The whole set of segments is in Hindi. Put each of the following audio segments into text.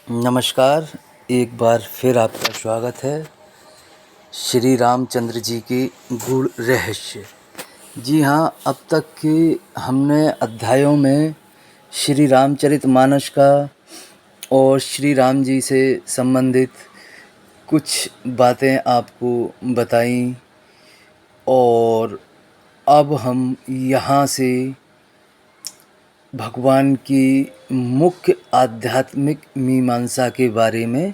नमस्कार। एक बार फिर आपका स्वागत है श्री रामचंद्र जी के गूढ़ रहस्य। जी हाँ, अब तक के हमने अध्यायों में श्री रामचरितमानस का और श्री राम जी से संबंधित कुछ बातें आपको बताई और अब हम यहाँ से भगवान की मुख्य आध्यात्मिक मीमांसा के बारे में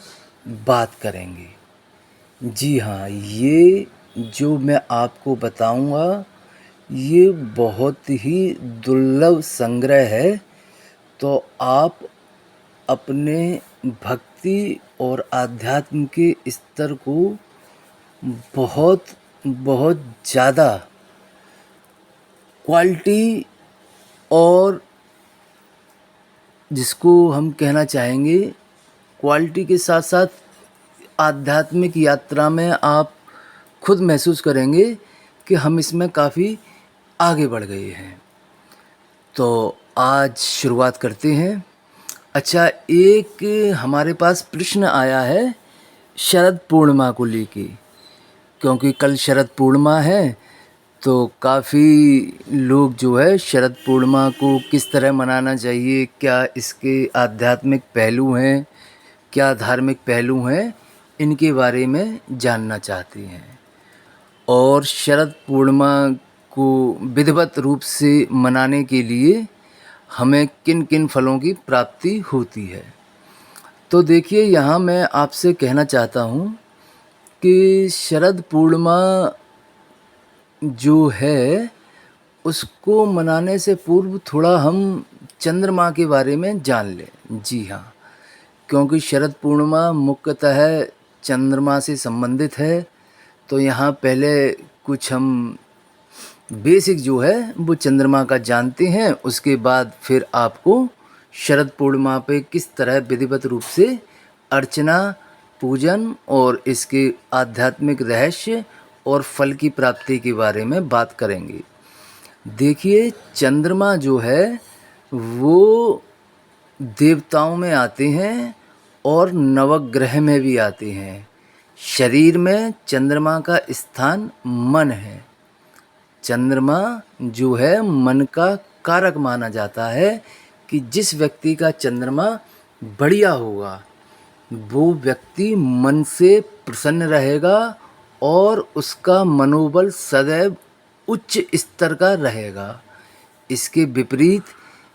बात करेंगे। जी हाँ, ये जो मैं आपको बताऊंगा ये बहुत ही दुर्लभ संग्रह है। तो आप अपने भक्ति और आध्यात्म के स्तर को बहुत बहुत ज़्यादा क्वालिटी और जिसको हम कहना चाहेंगे क्वालिटी के साथ साथ आध्यात्मिक यात्रा में आप खुद महसूस करेंगे कि हम इसमें काफ़ी आगे बढ़ गए हैं। तो आज शुरुआत करते हैं। अच्छा, एक हमारे पास प्रश्न आया है शरद पूर्णिमा को लेके, क्योंकि कल शरद पूर्णिमा है तो काफ़ी लोग जो है शरद पूर्णिमा को किस तरह मनाना चाहिए, क्या इसके आध्यात्मिक पहलू हैं, क्या धार्मिक पहलू हैं, इनके बारे में जानना चाहते हैं। और शरद पूर्णिमा को विधिवत रूप से मनाने के लिए हमें किन किन फलों की प्राप्ति होती है। तो देखिए, यहाँ मैं आपसे कहना चाहता हूँ कि शरद पूर्णिमा जो है उसको मनाने से पूर्व थोड़ा हम चंद्रमा के बारे में जान लें। जी हाँ, क्योंकि शरद पूर्णिमा मुख्यतः चंद्रमा से संबंधित है। तो यहाँ पहले कुछ हम बेसिक जो है वो चंद्रमा का जानते हैं, उसके बाद फिर आपको शरद पूर्णिमा पे किस तरह विधिवत रूप से अर्चना, पूजन और इसके आध्यात्मिक रहस्य और फल की प्राप्ति के बारे में बात करेंगे। देखिए, चंद्रमा जो है वो देवताओं में आते हैं और नवग्रह में भी आते हैं। शरीर में चंद्रमा का स्थान मन है। चंद्रमा जो है मन का कारक माना जाता है कि जिस व्यक्ति का चंद्रमा बढ़िया होगा वो व्यक्ति मन से प्रसन्न रहेगा और उसका मनोबल सदैव उच्च स्तर का रहेगा। इसके विपरीत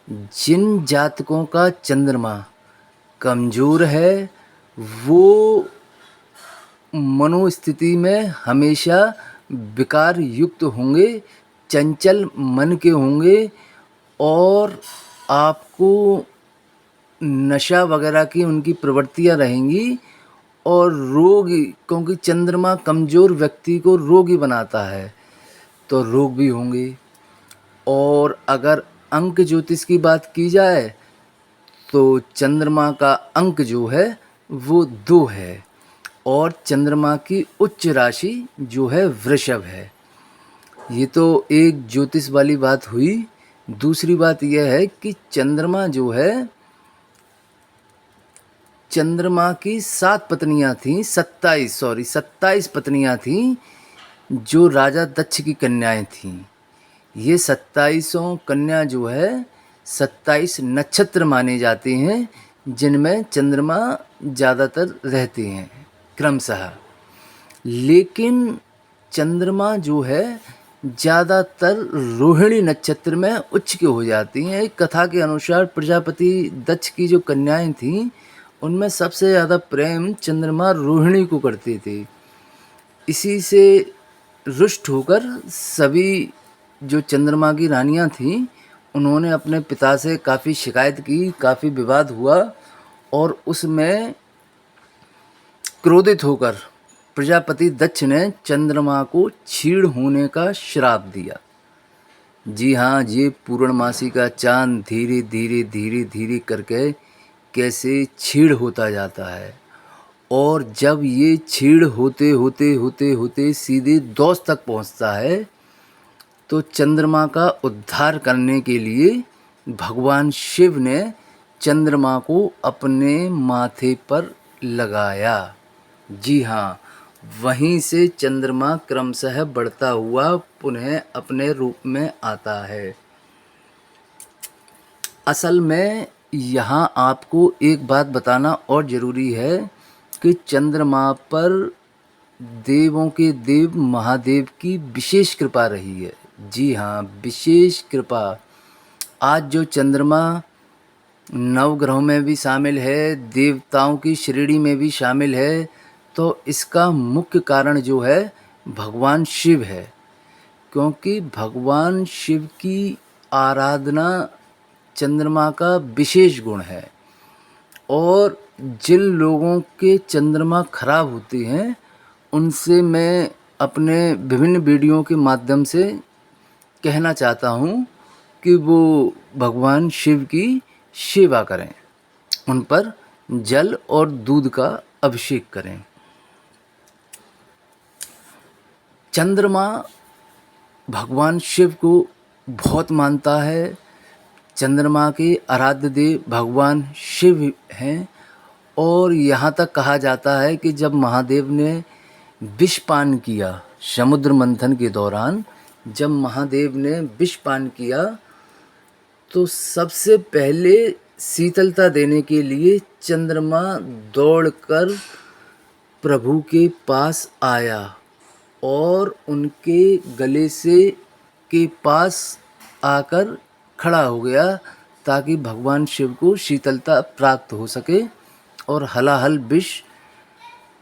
जिन जातकों का चंद्रमा कमज़ोर है वो मनोस्थिति में हमेशा विकार युक्त होंगे, चंचल मन के होंगे और आपको नशा वगैरह की उनकी प्रवृत्तियां रहेंगी और रोगी, क्योंकि चंद्रमा कमज़ोर व्यक्ति को रोगी बनाता है तो रोग भी होंगे। और अगर अंक ज्योतिष की बात की जाए तो चंद्रमा का अंक जो है वो 2 है और चंद्रमा की उच्च राशि जो है वृषभ है। ये तो एक ज्योतिष वाली बात हुई। दूसरी बात यह है कि चंद्रमा जो है, चंद्रमा की 7 पत्नियां थीं, 27 पत्नियां थीं जो राजा दक्ष की कन्याएं थीं। ये 27 कन्या जो है 27 नक्षत्र माने जाते हैं जिनमें चंद्रमा ज़्यादातर रहते हैं क्रमशः। लेकिन चंद्रमा जो है ज़्यादातर रोहिणी नक्षत्र में उच्च के हो जाती हैं। एक कथा के अनुसार प्रजापति दक्ष की जो कन्याएं थीं उनमें सबसे ज़्यादा प्रेम चंद्रमा रोहिणी को करते थे। इसी से रुष्ट होकर सभी जो चंद्रमा की रानियां थीं उन्होंने अपने पिता से काफ़ी शिकायत की, काफ़ी विवाद हुआ और उसमें क्रोधित होकर प्रजापति दक्ष ने चंद्रमा को क्षीण होने का श्राप दिया। जी हाँ, ये पूर्णमासी का चांद धीरे धीरे धीरे धीरे करके कैसे क्षीण होता जाता है और जब ये क्षीण होते होते होते होते सीधे दौस तक पहुंचता है तो चंद्रमा का उद्धार करने के लिए भगवान शिव ने चंद्रमा को अपने माथे पर लगाया। जी हाँ, वहीं से चंद्रमा क्रमशः बढ़ता हुआ पुनः अपने रूप में आता है। असल में यहाँ आपको एक बात बताना और ज़रूरी है कि चंद्रमा पर देवों के देव महादेव की विशेष कृपा रही है। जी हाँ, विशेष कृपा। आज जो चंद्रमा नवग्रहों में भी शामिल है, देवताओं की श्रेणी में भी शामिल है, तो इसका मुख्य कारण जो है भगवान शिव है। क्योंकि भगवान शिव की आराधना चंद्रमा का विशेष गुण है। और जिन लोगों के चंद्रमा खराब होते हैं उनसे मैं अपने विभिन्न वीडियो के माध्यम से कहना चाहता हूँ कि वो भगवान शिव की सेवा करें, उन पर जल और दूध का अभिषेक करें। चंद्रमा भगवान शिव को बहुत मानता है। चंद्रमा के आराध्य देव भगवान शिव हैं। और यहाँ तक कहा जाता है कि जब महादेव ने विष पान किया समुद्र मंथन के दौरान, जब महादेव ने विष पान किया तो सबसे पहले शीतलता देने के लिए चंद्रमा दौड़कर प्रभु के पास आया और उनके गले से के पास आकर खड़ा हो गया ताकि भगवान शिव को शीतलता प्राप्त हो सके और हलाहल विष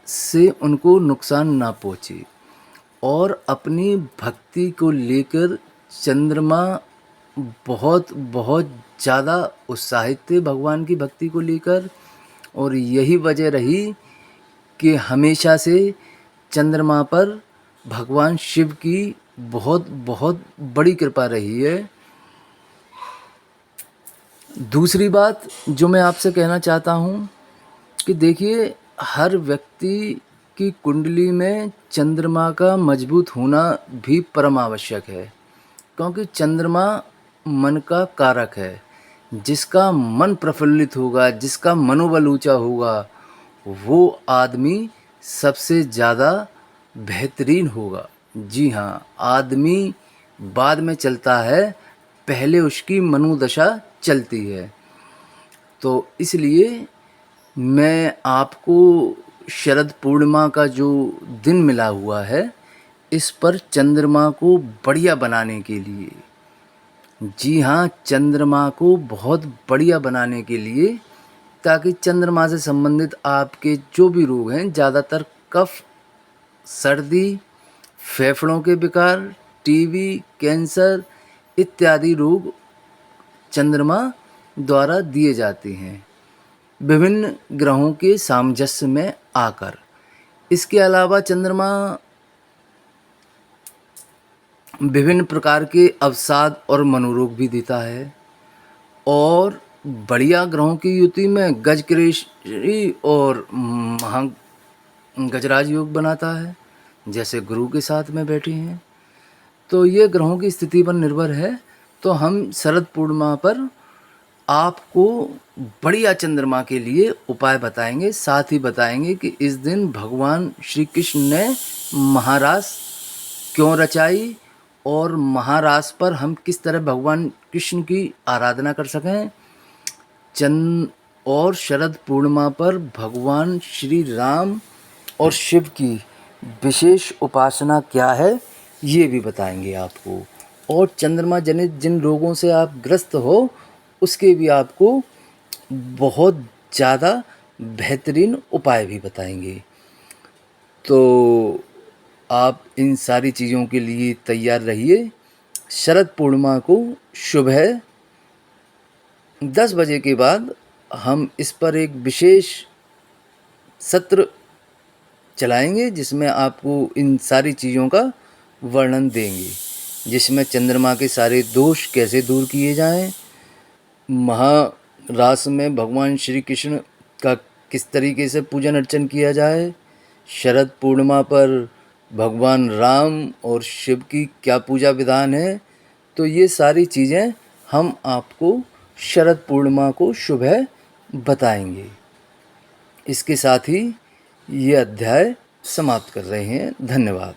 से उनको नुकसान ना पहुँचे। और अपनी भक्ति को लेकर चंद्रमा बहुत बहुत ज़्यादा उत्साहित थे भगवान की भक्ति को लेकर। और यही वजह रही कि हमेशा से चंद्रमा पर भगवान शिव की बहुत बहुत बड़ी कृपा रही है। दूसरी बात जो मैं आपसे कहना चाहता हूँ कि देखिए, हर व्यक्ति की कुंडली में चंद्रमा का मजबूत होना भी परम आवश्यक है। क्योंकि चंद्रमा मन का कारक है। जिसका मन प्रफुल्लित होगा, जिसका मनोबल ऊंचा होगा, वो आदमी सबसे ज़्यादा बेहतरीन होगा। जी हाँ, आदमी बाद में चलता है, पहले उसकी मनोदशा चलती है। तो इसलिए मैं आपको शरद पूर्णिमा का जो दिन मिला हुआ है, इस पर चंद्रमा को बढ़िया बनाने के लिए, जी हाँ, चंद्रमा को बहुत बढ़िया बनाने के लिए, ताकि चंद्रमा से संबंधित आपके जो भी रोग हैं, ज़्यादातर कफ, सर्दी, फेफड़ों के विकार, टीबी, कैंसर इत्यादि रोग चंद्रमा द्वारा दिए जाते हैं विभिन्न ग्रहों के सामंजस्य में आकर। इसके अलावा चंद्रमा विभिन्न प्रकार के अवसाद और मनोरोग भी देता है। और बढ़िया ग्रहों की युति में गजकेसरी और गजराज योग बनाता है, जैसे गुरु के साथ में बैठे हैं। तो ये ग्रहों की स्थिति पर निर्भर है। तो हम शरद पूर्णिमा पर आपको बढ़िया चंद्रमा के लिए उपाय बताएंगे, साथ ही बताएंगे कि इस दिन भगवान श्री कृष्ण ने महारास क्यों रचाई और महारास पर हम किस तरह भगवान कृष्ण की आराधना कर सकें। और शरद पूर्णिमा पर भगवान श्री राम और शिव की विशेष उपासना क्या है, ये भी बताएंगे आपको। और चंद्रमा जनित जिन रोगों से आप ग्रस्त हो, उसके भी आपको बहुत ज़्यादा बेहतरीन उपाय भी बताएंगे। तो आप इन सारी चीज़ों के लिए तैयार रहिए। शरद पूर्णिमा को सुबह 10 बजे के बाद हम इस पर एक विशेष सत्र चलाएंगे, जिसमें आपको इन सारी चीज़ों का वर्णन देंगे, जिसमें चंद्रमा के सारे दोष कैसे दूर किए जाएं, महारास में भगवान श्री कृष्ण का किस तरीके से पूजन अर्चन किया जाए, शरद पूर्णिमा पर भगवान राम और शिव की क्या पूजा विधान है। तो ये सारी चीज़ें हम आपको शरद पूर्णिमा को शुभ है बताएंगे। इसके साथ ही ये अध्याय समाप्त कर रहे हैं। धन्यवाद।